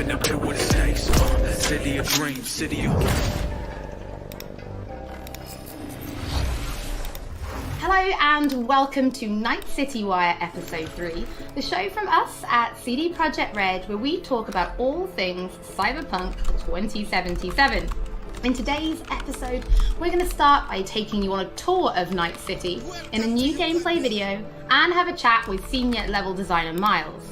and they'll get what it takes. City of dreams, city of... Hello and welcome to Night City Wire Episode 3, the show from us at CD Projekt Red where we talk about all things Cyberpunk 2077. In today's episode, we're going to start by taking you on a tour of Night City in a new gameplay video and have a chat with senior level designer Miles.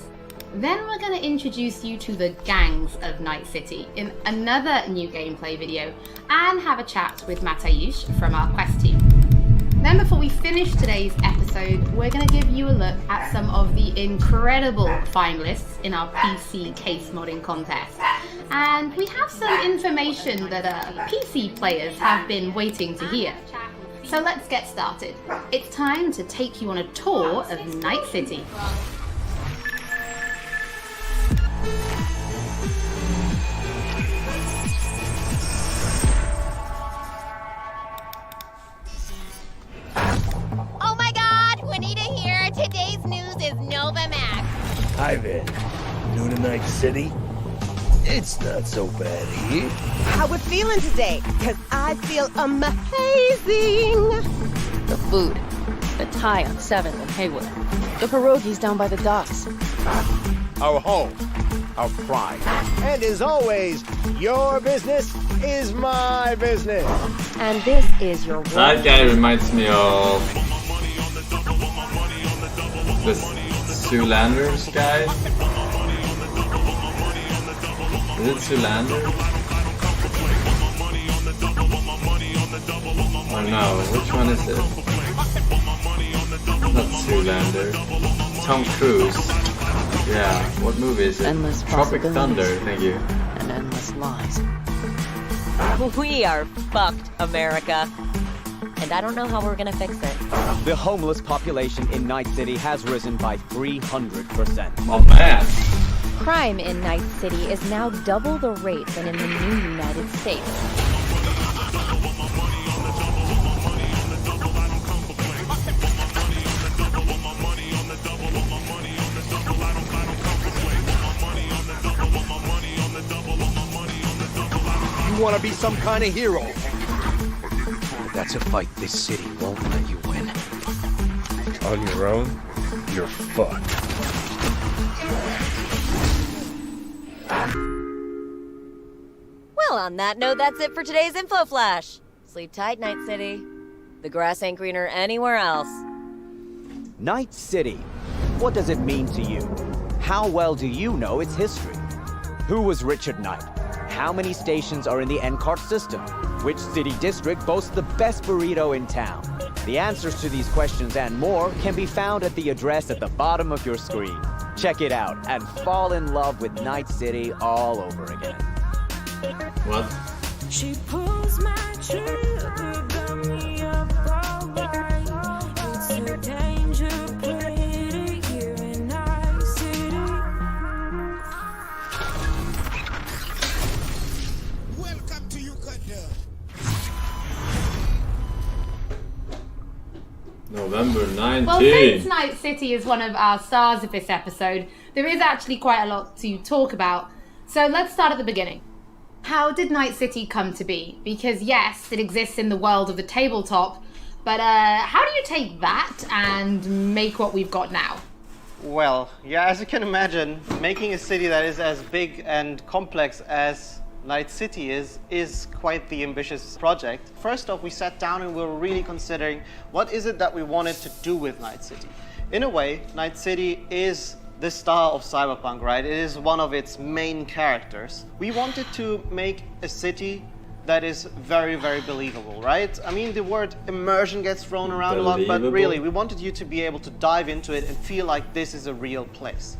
Then we're going to introduce you to the gangs of Night City in another new gameplay video and have a chat with Mateusz from our quest team. Then before we finish today's episode, we're going to give you a look at some of the incredible finalists in our PC case modding contest. And we have some information that PC players have been waiting to hear. So let's get started. It's time to take you on a tour of Night City. Today's news is Nova Max. Hi there. New to Night City? It's not so bad here. How we feeling today? Cause I feel amazing. The food. The Thai on 7th and Haywood. The pierogies down by the docks. Our home. Our pride. And as always, your business is my business. And this is your That guy reminds me of this Zoolanders guy. Is it Zoolander? Oh no, which one is it? Not Zoolander. Tom Cruise. Yeah, what movie is it? Endless Tropic Thunder, thank you. And endless lies. We are fucked, America. And I don't know how we're gonna fix it. The homeless population in Night City has risen by 300%. Oh man! Crime in Night City is now double the rate than in the new United States. You want to be some kind of hero? That's a fight this city won't let you win. On your own, you're fucked. Well, on that note, that's it for today's info flash. Sleep tight, Night City. The grass ain't greener anywhere else. Night City. What does it mean to you? How well do you know its history? Who was Richard Knight? How many stations are in the NCART system? Which city district boasts the best burrito in town? The answers to these questions and more can be found at the address at the bottom of your screen. Check it out and fall in love with Night City all over again. What? She pulls my trigger, got me up all night. It's a danger play here in Night City. Welcome to Uganda. November 19th. Well, since Night City is one of our stars of this episode, there is actually quite a lot to talk about. So let's start at the beginning. How did Night City come to be? Because yes, it exists in the world of the tabletop, but how do you take that and make what we've got now? Well, yeah, as you can imagine, making a city that is as big and complex as Night City is quite the ambitious project. First off, we sat down and we were really considering what is it that we wanted to do with Night City. In a way, Night City is the star of Cyberpunk, right? It is one of its main characters. We wanted to make a city that is very, very believable, right? I mean, the word immersion gets thrown around a lot, but really, we wanted you to be able to dive into it and feel like this is a real place.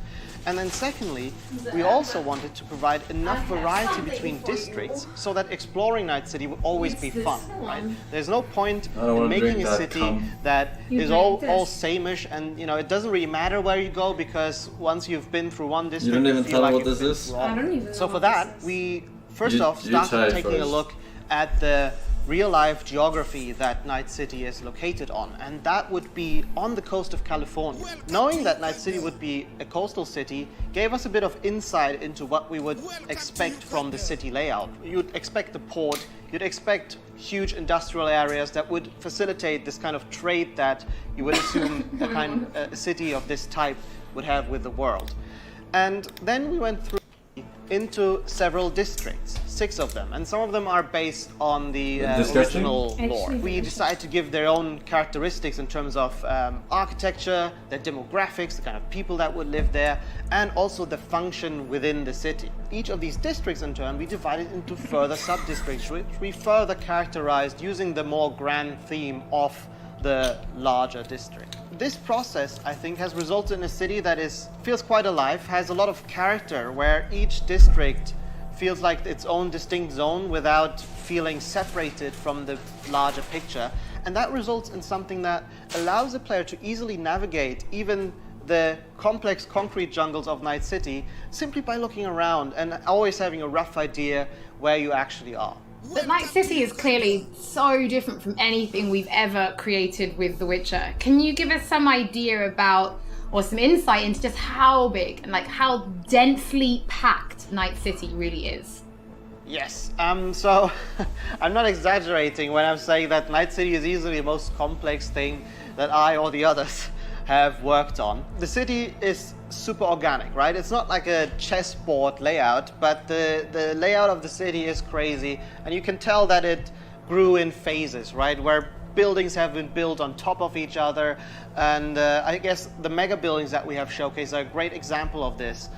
And then secondly, we also wanted to provide enough variety between districts so that exploring Night City would always be fun, right? There's no point in making a city that is all same-ish, and you know, it doesn't really matter where you go because once you've been through one district, you don't even feel tell like what this is? I don't even know. So for that, we first off started taking a look at the real-life geography that Night City is located on, and that would be on the coast of California. Knowing that Night City would be a coastal city gave us a bit of insight into what we would expect from the city layout. You'd expect the port, you'd expect huge industrial areas that would facilitate this kind of trade that you would assume a city of this type would have with the world. And then we went through into several districts, 6 of them, and some of them are based on the original lore. We decided to give their own characteristics in terms of architecture, their demographics, the kind of people that would live there, and also the function within the city. Each of these districts, in turn, we divided into further sub-districts, which we further characterized using the more grand theme of the larger district. This process, I think, has resulted in a city that feels quite alive, has a lot of character, where each district feels like its own distinct zone without feeling separated from the larger picture. And that results in something that allows the player to easily navigate even the complex concrete jungles of Night City simply by looking around and always having a rough idea where you actually are. But Night City is clearly so different from anything we've ever created with The Witcher. Can you give us some idea about, or some insight into just how big and like how densely packed Night City really is? Yes, so I'm not exaggerating when I'm saying that Night City is easily the most complex thing that I or the others have worked on. The city is super organic, right? It's not like a chessboard layout, but the layout of the city is crazy, and you can tell that it grew in phases, right? Where buildings have been built on top of each other, and I guess the mega buildings that we have showcased are a great example of this.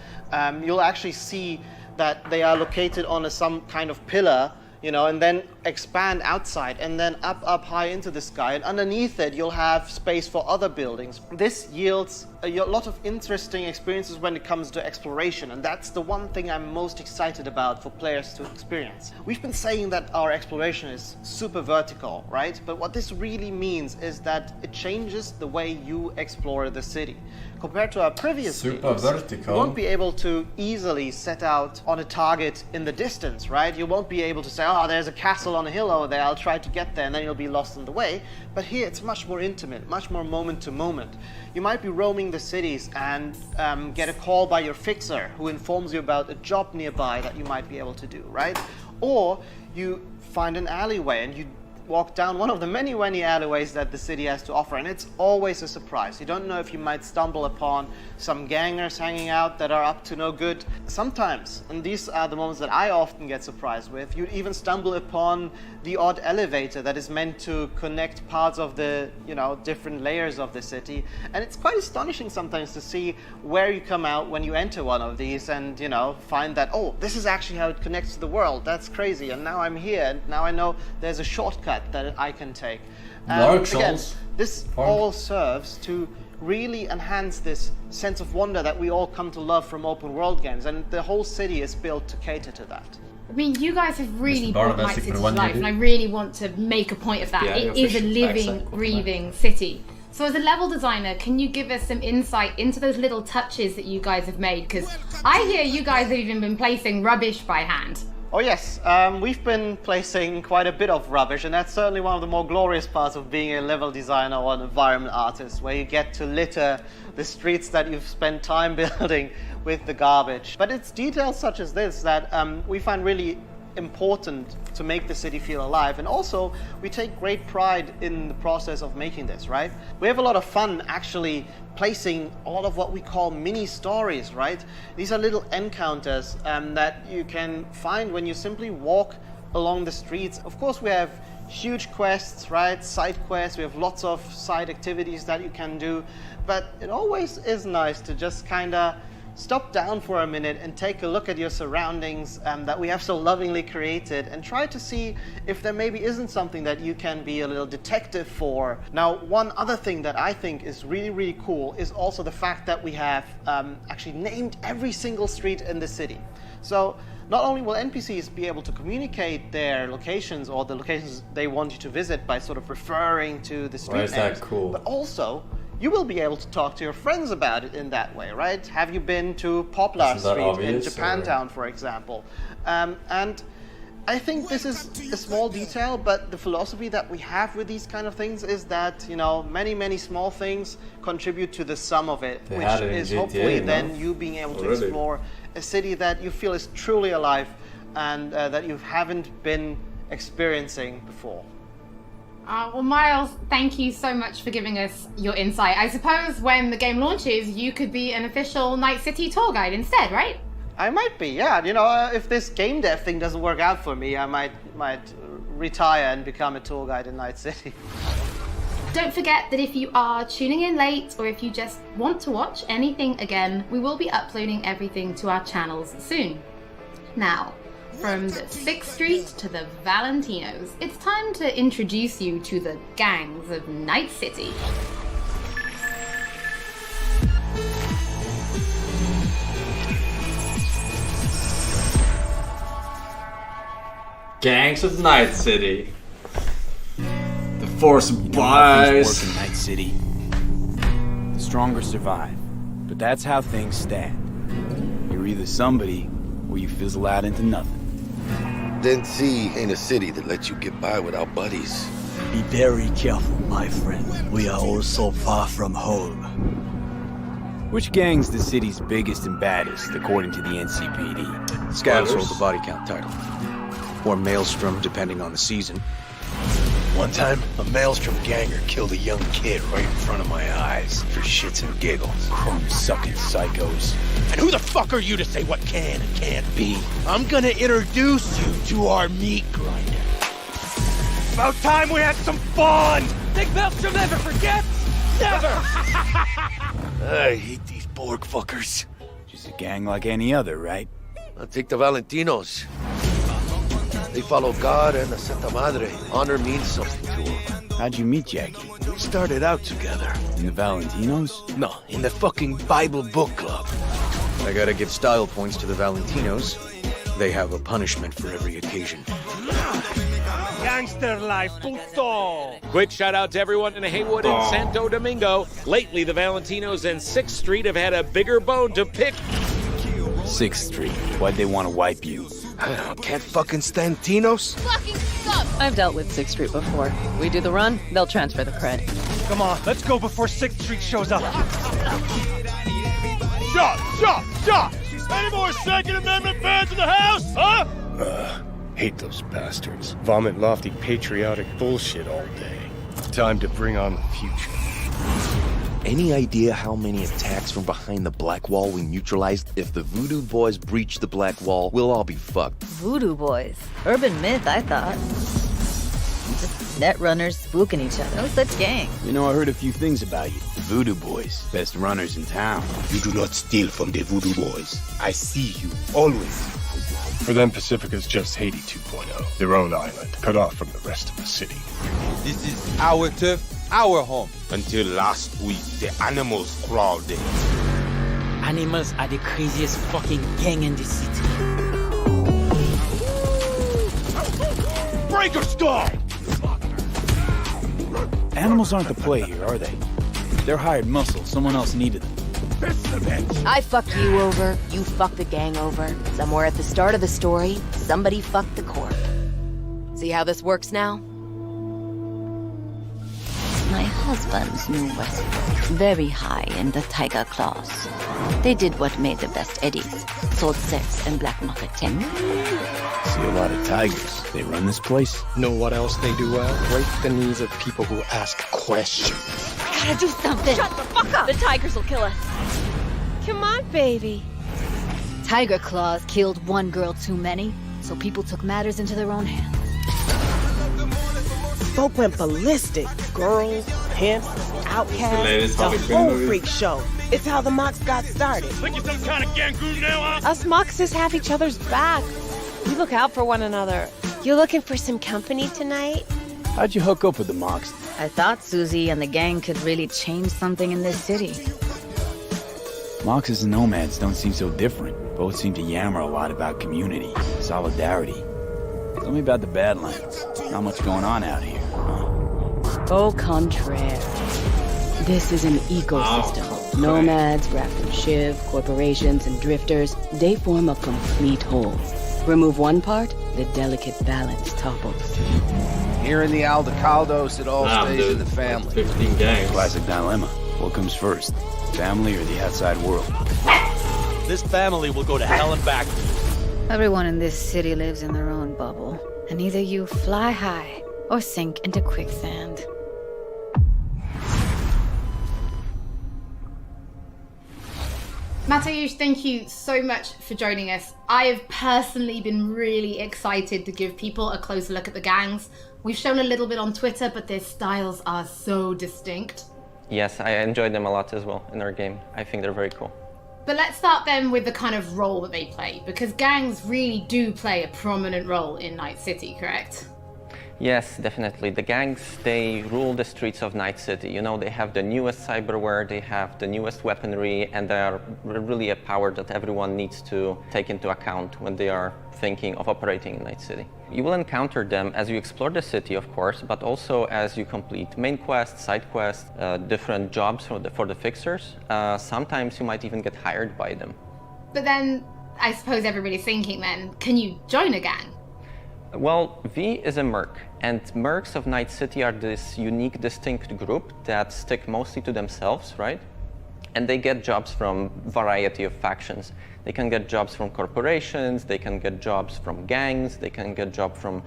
You'll actually see that they are located on some kind of pillar, you know, and then expand outside and then up high into the sky, and underneath it you'll have space for other buildings. This yields a lot of interesting experiences when it comes to exploration, and that's the one thing I'm most excited about for players to experience. We've been saying that our exploration is super vertical, right? But what this really means is that it changes the way you explore the city. Compared to our previous games, you won't be able to easily set out on a target in the distance, right? You won't be able to say, oh, there's a castle on a hill over there, I'll try to get there, and then you'll be lost on the way. But here it's much more intimate, much more moment to moment. You might be roaming the cities and get a call by your fixer who informs you about a job nearby that you might be able to do, right? Or you find an alleyway and you walk down one of the many alleyways that the city has to offer, and it's always a surprise. You don't know if you might stumble upon some gangers hanging out that are up to no good. Sometimes, and these are the moments that I often get surprised with, you'd even stumble upon the odd elevator that is meant to connect parts of the, you know, different layers of the city. And it's quite astonishing sometimes to see where you come out when you enter one of these and, you know, find that, oh, this is actually how it connects to the world. That's crazy. And now I'm here, and now I know there's a shortcut that I can take. Again, this all serves to really enhance this sense of wonder that we all come to love from open world games, and the whole city is built to cater to that. I mean, you guys have really brought Night City to life, and I really want to make a point of that. Yeah, it is a living, breathing city. So as a level designer, can you give us some insight into those little touches that you guys have made? Because I hear you guys have even been placing rubbish by hand. Oh yes, we've been placing quite a bit of rubbish, and that's certainly one of the more glorious parts of being a level designer or an environment artist, where you get to litter the streets that you've spent time building with the garbage. But it's details such as this that we find really important to make the city feel alive, and also we take great pride in the process of making this, right? We have a lot of fun actually placing a lot of what we call mini stories, right? These are little encounters that you can find when you simply walk along the streets. Of course, we have huge quests, right? Side quests, we have lots of side activities that you can do, but it always is nice to just kind of stop down for a minute and take a look at your surroundings that we have so lovingly created, and try to see if there maybe isn't something that you can be a little detective for. Now, one other thing that I think is really cool is also the fact that we have actually named every single street in the city. So not only will NPCs be able to communicate their locations or the locations they want you to visit by sort of referring to the street names, that cool? But also you will be able to talk to your friends about it in that way, right? Have you been to Poplar Street in Japantown, for example? And I think this is a small detail, but the philosophy that we have with these kind of things is that, you know, many small things contribute to the sum of it, They which had it in is GTA, hopefully no? then you being able to Already. explore a city that you feel is truly alive and that you haven't been experiencing before. Well, Miles, thank you so much for giving us your insight. I suppose when the game launches, you could be an official Night City tour guide instead, right? I might be, yeah. You know, if this game dev thing doesn't work out for me, I might retire and become a tour guide in Night City. Don't forget that if you are tuning in late or if you just want to watch anything again, we will be uploading everything to our channels soon. Now, from the 6th Street to the Valentinos, it's time to introduce you to the gangs of Night City. Gangs of Night City. The Forsen How things boys. work in Night City. The stronger survive, but that's how things stand. You're either somebody, or you fizzle out into nothing. Dead Sea ain't a city that lets you get by without buddies. Be very careful, my friend. We are all so far from home. Which gang's the city's biggest and baddest, according to the NCPD? Scavs hold the body count title. Or Maelstrom, depending on the season. One time, a Maelstrom ganger killed a young kid right in front of my eyes for shits and giggles. Crumb-sucking psychos. And who the fuck are you to say what can and can't be? I'm gonna introduce you to our meat grinder. About time we had some fun! Think Maelstrom never forgets? Never! I hate these Borg fuckers. Just a gang like any other, right? I'll take the Valentinos. They follow God and the Santa Madre. Honor means something to them. How'd you meet Jackie? We started out together. In the Valentinos? No, in the fucking Bible book club. I gotta give style points to the Valentinos. They have a punishment for every occasion. Gangster life, puto! Quick shout out to everyone in Haywood and Santo Domingo. Lately, the Valentinos and 6th Street have had a bigger bone to pick. 6th Street. Why'd they want to wipe you? Can't fucking stand Tinos? Fucking sucks! I've dealt with 6th Street before. We do the run, they'll transfer the cred. Come on, let's go before 6th Street shows up. Shot! Any more Second Amendment fans in the house, huh? Hate those bastards. Vomit lofty patriotic bullshit all day. Time to bring on the future. Any idea how many attacks from behind the Black Wall we neutralized? If the Voodoo Boys breach the Black Wall, we'll all be fucked. Voodoo boys. Urban myth, I thought. Just net runners spooking each other. No such gang. You know, I heard a few things about you. The Voodoo Boys, best runners in town. You do not steal from the Voodoo Boys. I see you, always. For them, Pacifica's just Haiti 2.0. Their own island, cut off from the rest of the city. This is our turf, our home. Until last week, the animals crawled in. Animals are the craziest fucking gang in the city. Breaker stall! Animals aren't the play here, are they? They're hired muscle. Someone else needed them. I fucked you over, you fucked the gang over. Somewhere at the start of the story, somebody fucked the corp. See how this works now? My husband's new Westwood, very high in the tiger claws. They did what made the best eddies, sold sex and black market tech. See a lot of tigers. They run this place. Know what else they do well? Break the knees of people who ask questions. I gotta do something! Shut the fuck up! The tigers will kill us. Come on, baby. Tiger claws killed one girl too many, so people took matters into their own hands. Folk went ballistic. Girls, pimps, outcasts, the whole freak show. It's how the Mox got started. Think you're some kind of gangoon now, huh? Us Moxes have each other's back. We look out for one another. You looking for some company tonight? How'd you hook up with the Mox? I thought Susie and the gang could really change something in this city. Moxes and nomads don't seem so different. Both seem to yammer a lot about community, solidarity. Tell me about the Badlands. Not much going on out here, huh? Au contraire. This is an ecosystem. Nomads, Raft and Shiv, corporations and drifters, they form a complete whole. Remove one part, the delicate balance topples. Here in the Aldecaldos, it all stays in the family. 15 gangs. Classic dilemma. What comes first? Family or the outside world? This family will go to hell and back. Everyone in this city lives in their own bubble, and either you fly high or sink into quicksand. Mateusz, thank you so much for joining us. I have personally been really excited to give people a closer look at the gangs. We've shown a little bit on Twitter, but their styles are so distinct. Yes, I enjoyed them a lot as well in our game. I think they're very cool. But let's start then with the kind of role that they play, because gangs really do play a prominent role in Night City, correct? Yes, definitely. The gangs, they rule the streets of Night City. You know, they have the newest cyberware, they have the newest weaponry, and they are really a power that everyone needs to take into account when they are thinking of operating in Night City. You will encounter them as you explore the city, of course, but also as you complete main quests, side quests, different jobs for the fixers. Sometimes you might even get hired by them. But then, I suppose everybody's thinking then, can you join a gang? Well, V is a merc, and mercs of Night City are this unique, distinct group that stick mostly to themselves, right? And they get jobs from a variety of factions. They can get jobs from corporations, they can get jobs from gangs, they can get jobs from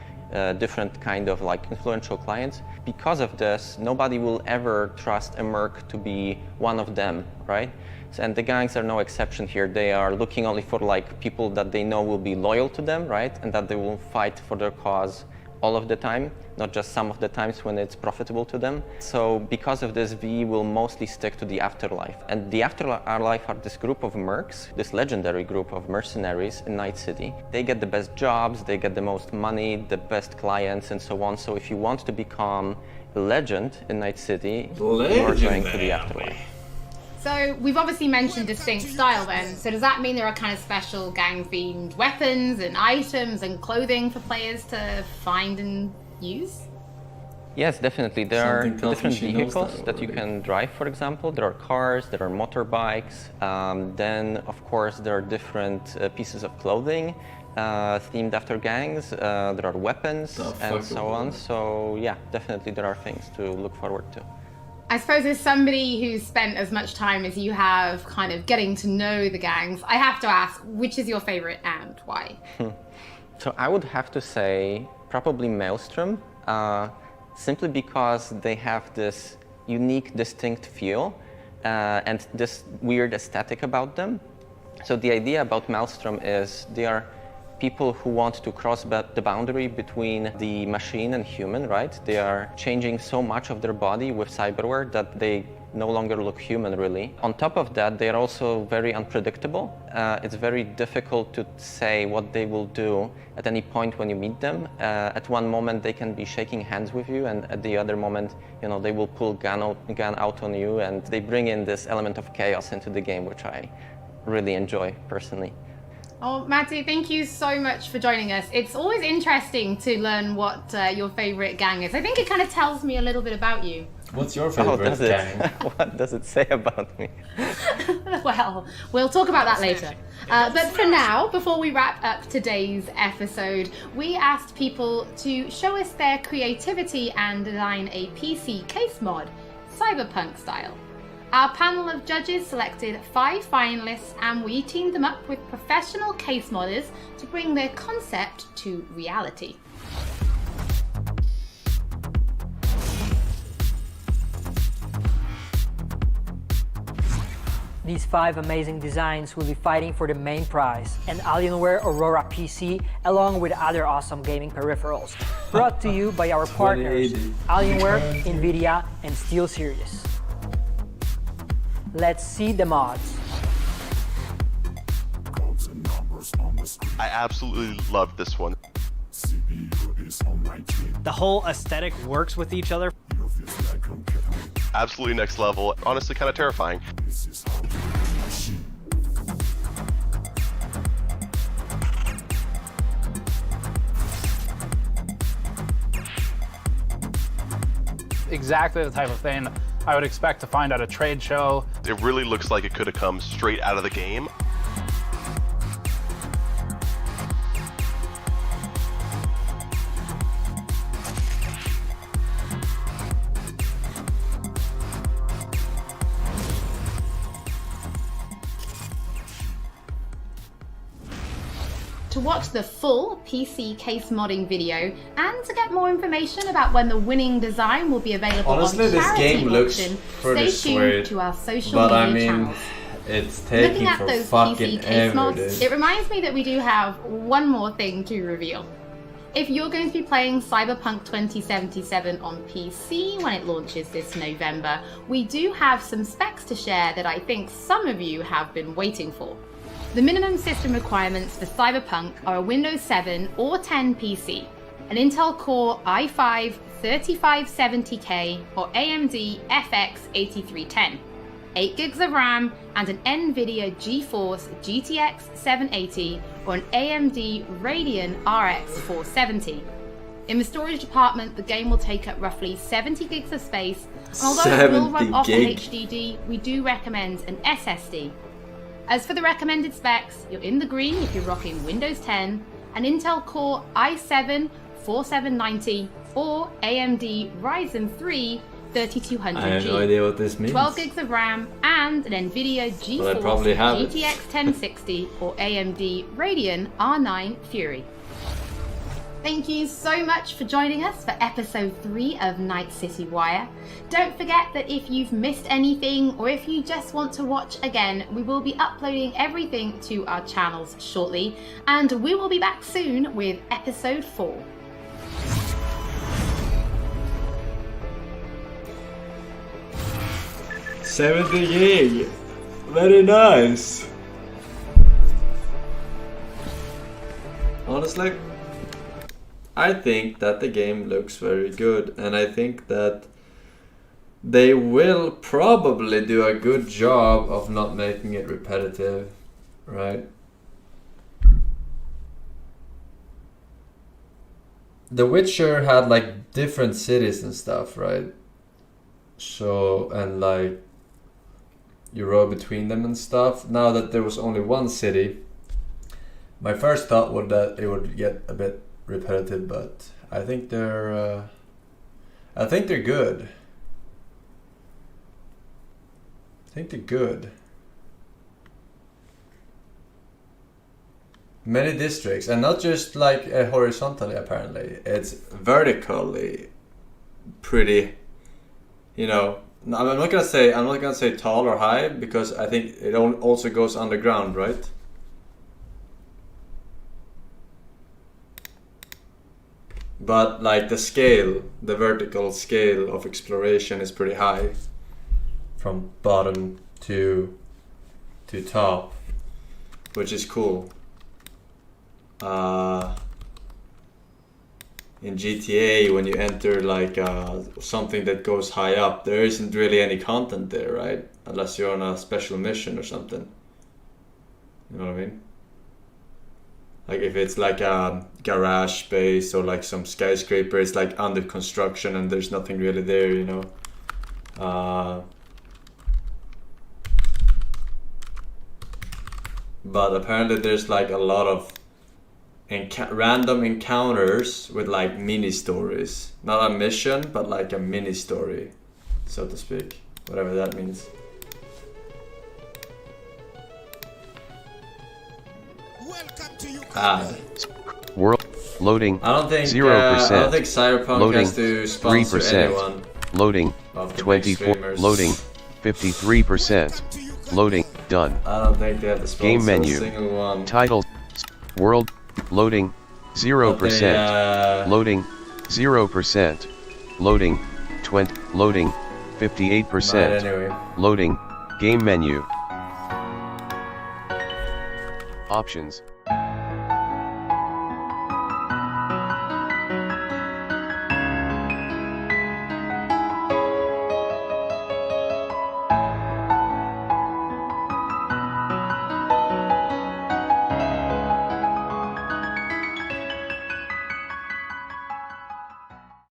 different kind of like influential clients. Because of this, nobody will ever trust a merc to be one of them, right? And the gangs are no exception here. They are looking only for like people that they know will be loyal to them, right? And that they will fight for their cause all of the time, not just some of the times when it's profitable to them. So because of this, V will mostly stick to the afterlife. And the afterlife are this group of mercs, this legendary group of mercenaries in Night City. They get the best jobs, they get the most money, the best clients, and so on. So if you want to become a legend in Night City, you're going to the afterlife. So we've obviously mentioned distinct style then, so does that mean there are kind of special gang-themed weapons and items and clothing for players to find and use? Yes, definitely. There are different vehicles that you can drive, for example. There are cars, there are motorbikes. Then, of course, there are different pieces of clothing themed after gangs. There are weapons and so on. So yeah, definitely there are things to look forward to. I suppose as somebody who's spent as much time as you have kind of getting to know the gangs, I have to ask, which is your favorite and why? So I would have to say probably Maelstrom, simply because they have this unique, distinct feel and this weird aesthetic about them. So the idea about Maelstrom is they are people who want to cross the boundary between the machine and human, right? They are changing so much of their body with cyberware that they no longer look human, really. On top of that, they are also very unpredictable. It's very difficult to say what they will do at any point when you meet them. At one moment, they can be shaking hands with you, and at the other moment, you know, they will pull gun out on you, and they bring in this element of chaos into the game, which I really enjoy personally. Oh, Matty, thank you so much for joining us. It's always interesting to learn what your favorite gang is. I think it kind of tells me a little bit about you. What's your favorite gang? What does it say about me? Well, we'll talk about that later. But for now, before we wrap up today's episode, we asked people to show us their creativity and design a PC case mod, Cyberpunk style. Our panel of judges selected 5 finalists and we teamed them up with professional case modders to bring their concept to reality. These 5 amazing designs will be fighting for the main prize, an Alienware Aurora PC along with other awesome gaming peripherals, brought to you by our partners Alienware, Nvidia, and SteelSeries. Let's see the mods. I absolutely love this one. The whole aesthetic works with each other. Absolutely next level. Honestly, kind of terrifying. Exactly the type of thing I would expect to find at a trade show. It really looks like it could have come straight out of the game. To watch the full PC case modding video and to get more information about when the winning design will be available Honestly, on this charity game looks auction, pretty stay tuned sweet, to our social but I media mean, channels. it's taking Looking at for those fucking PC case ever, mods, dude. it reminds me that we do have one more thing to reveal. If you're going to be playing Cyberpunk 2077 on PC when it launches this November, we do have some specs to share that I think some of you have been waiting for. The minimum system requirements for Cyberpunk are a Windows 7 or 10 PC, an Intel Core i5 3570K or AMD FX 8310, 8 gigs of RAM, and an NVIDIA GeForce GTX 780 or an AMD Radeon RX 470. In the storage department, the game will take up roughly 70 gigs of space, and although it will run off an HDD, we do recommend an SSD. As for the recommended specs, you're in the green if you're rocking Windows 10, an Intel Core i7 4790 or AMD Ryzen 3 3200G. I have no idea what this means. 12 gigs of RAM and an NVIDIA GeForce GTX 1060 or AMD Radeon R9 Fury. Thank you so much for joining us for episode 3 of Night City Wire. Don't forget that if you've missed anything or if you just want to watch again, we will be uploading everything to our channels shortly, and we will be back soon with episode 4. $70 gig. Very nice. Honestly, I think that the game looks very good, and I think that they will probably do a good job of not making it repetitive, right? The Witcher had like different cities and stuff, right? So, and like you rode between them and stuff. Now that there was only one city, my first thought was that it would get a bit repetitive, but I think they're good. I think they're good. Many districts, and not just like horizontally. Apparently, it's vertically pretty. You know, I'm not gonna say tall or high, because I think it also goes underground, right? But like the scale, the vertical scale of exploration is pretty high, from bottom to top, which is cool. In GTA, when you enter like something that goes high up, there isn't really any content there, right? Unless you're on a special mission or something. You know what I mean? Like if it's like a garage space or like some skyscraper, it's like under construction and there's nothing really there, you know. But apparently there's like a lot of random encounters with like mini stories. Not a mission, but like a mini story, so to speak. Whatever that means. World loading. I don't think 0%. I don't think Cyberpunk loading, has to sponsor 3%. anyone. Loading. Of the 24. big Loading. 53%. Loading. Done. I don't think they have to sponsor Game menu. a single one. Title. World. Loading. 0%. Loading. 0%. Loading. 20. Loading. 58%. Right, anyway. Loading. Game menu. Options.